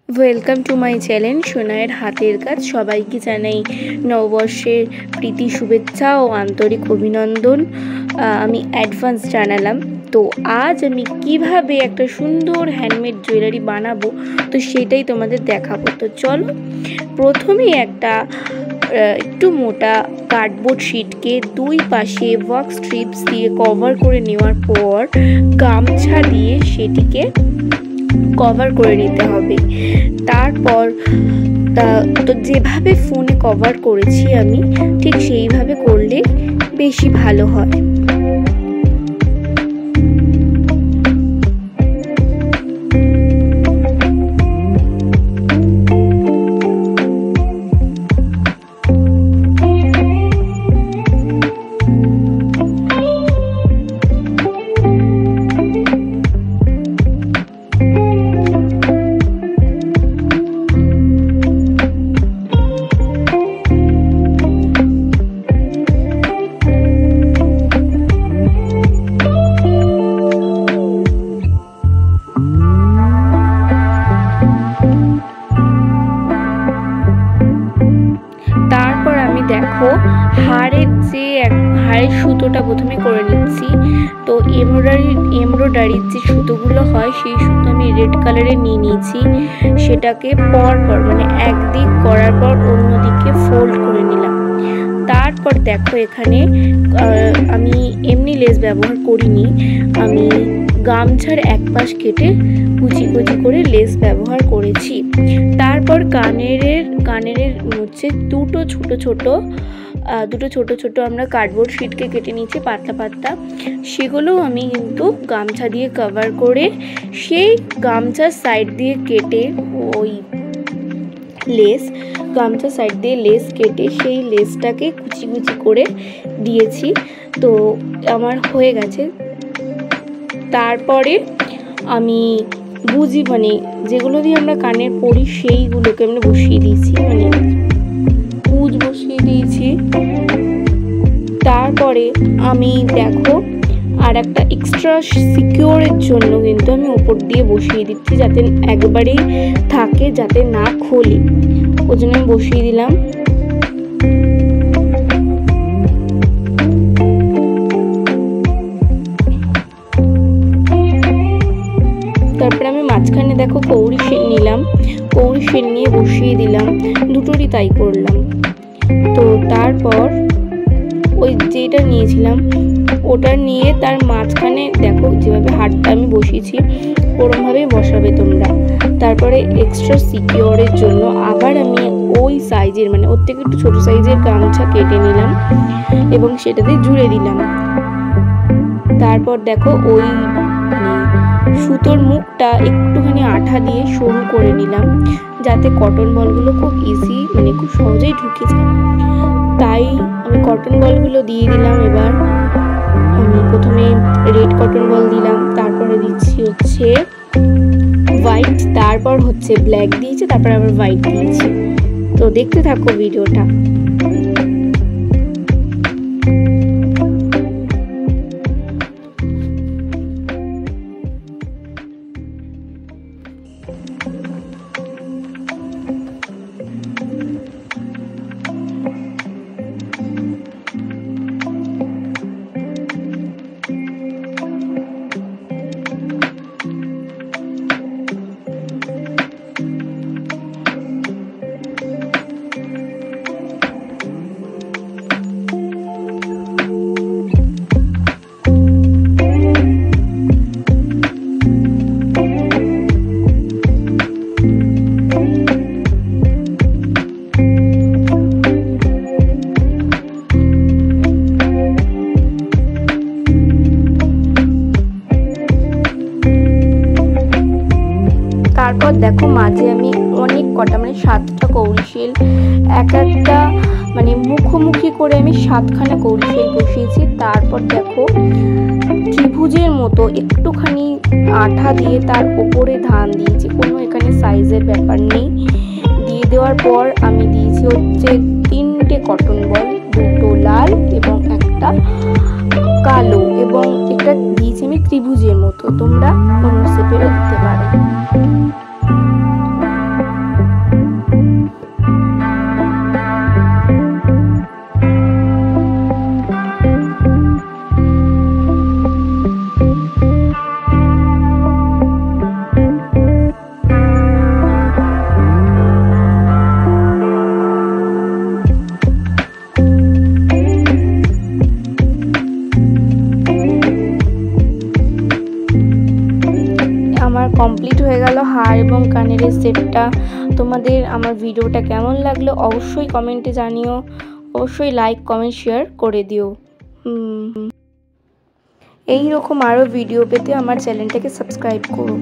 Welcome to my channel সোনায়ের হাতের কাজ। সবাইকে জানাই নববর্ষের প্রীতি শুভেচ্ছা ও আন্তরিক অভিনন্দন। আমি অ্যাডভান্স জানালাম। তো আজ আমি কিভাবে একটা সুন্দর হ্যান্ডমেড জুয়েলারি বানাবো তো সেটাই তোমাদের দেখাবো। তো চলো, প্রথমেই একটা একটু মোটা কার্ডবোর্ড শিটকে দুই পাশে ওয়াক্স স্ট্রিপস দিয়ে কভার করে নেওয়ার পর গামছা দিয়ে সেটিকে কভার করে নিতে হবে। তারপর তো যেভাবে ফোনে কভার করেছি আমি ঠিক সেইভাবে করলে বেশি ভালো হয়। দেখো, হাড়ের সুতোটা প্রথমে করে নিচ্ছি। তো এমব্রয়ডারির যে সুতোগুলো হয় সেই সুতো আমি রেড কালারে নিয়ে নিয়েছি। সেটাকে পরপর মানে একদিক করার পর অন্য দিকে ফোল্ড করে নিলাম। তারপর দেখো, এখানে আমি এমনি লেস ব্যবহার করিনি, আমি গামছার এক পাশ কেটে কুচি কুচি করে লেস ব্যবহার করেছি। তারপর কানের হচ্ছে দুটো ছোট ছোট আমরা কার্ডবোর্ড শিটকে কেটে নিয়েছি পাতলা পাতলা। সেগুলো আমি কিন্তু গামছা দিয়ে কভার করে সেই গামছার সাইড দিয়ে কেটে গামছা সাইড দিয়ে লেস কেটে সেই লেসটাকে কুচি কুচি করে দিয়েছি। তো আমার হয়ে গেছে। তারপরে আমি বুঝি মানে যেগুলো দিয়ে আমরা কানের পরি সেইগুলোকে আমরা বসিয়ে দিয়েছি, মানে পুজ বসিয়ে দিয়েছি। তারপরে আমি দেখো আর একটা এক্সট্রা সিকিউরের জন্য কিন্তু আমি উপর দিয়ে বসিয়ে দিচ্ছি, যাতে একবারেই থাকে, যাতে না খোলে, ওই জন্য আমি বসিয়ে দিলাম। তারপরে আমি মাঝখানে দেখো কৌড়ি শেল নিলাম, কৌড়ি শেল নিয়ে বসিয়ে দিলাম, দুটোরই তাই করলাম। তো তারপর ওই যেটা নিয়েছিলাম ওটা নিয়ে তার মাঝখানে দেখো যেভাবে হাতটা আমি বসিয়েছি ওরমভাবেই বসাবে তোমরা। তারপরে এক্সট্রা সিকিউরের জন্য আবার আমি ওই সাইজের মানে ওর থেকে একটু ছোটো সাইজের গামছা কেটে নিলাম এবং সেটাতে জুড়ে দিলাম। তারপর দেখো ওই সুতোর মুখটা একটুখানি আঠা দিয়ে সরু করে নিলাম, যাতে কটন বলগুলো খুব ইজি মানে খুব সহজেই ঢুকে যায়। তাই আমি কটন বলগুলো দিয়ে দিলাম। এবার আমি প্রথমে রেড কটন বল দিলাম, তারপরে দিচ্ছি হচ্ছে হোয়াইট, তারপর হচ্ছে ব্ল্যাক দিয়েছি, তারপর আবার হোয়াইট দিয়েছি। তো দেখতে থাকো ভিডিওটা। তারপর দেখো মাঝে আমি অনেক কটা মানে 7টা কৌড়ি শেল একটা মানে মুখোমুখি করে আমি 7খানা কৌড়ি শেল বসিয়েছি। তারপর দেখো ত্রিভুজের মতো একটুখানি আঠা দিয়ে তার উপরে ধান দিয়েছি, কোনো এখানে সাইজের ব্যাপার নেই। দিয়ে দেওয়ার পর আমি দিয়েছি হচ্ছে 3টে কটন বল, 2টো লাল এবং একটা কালো, এবং এটা দিয়েছি আমি ত্রিভুজের মতো, তোমরা অন্য শেপেরও দিতে পারো। কমপ্লিট হয়ে গেল হার এবং কানের এই সেটটা। তোমাদের আমার ভিডিওটা কেমন লাগলো অবশ্যই কমেন্টে জানিও, অবশ্যই লাইক কমেন্ট শেয়ার করে দিও। এই রকম আরও ভিডিও পেতে আমার চ্যানেলটাকে সাবস্ক্রাইব করো।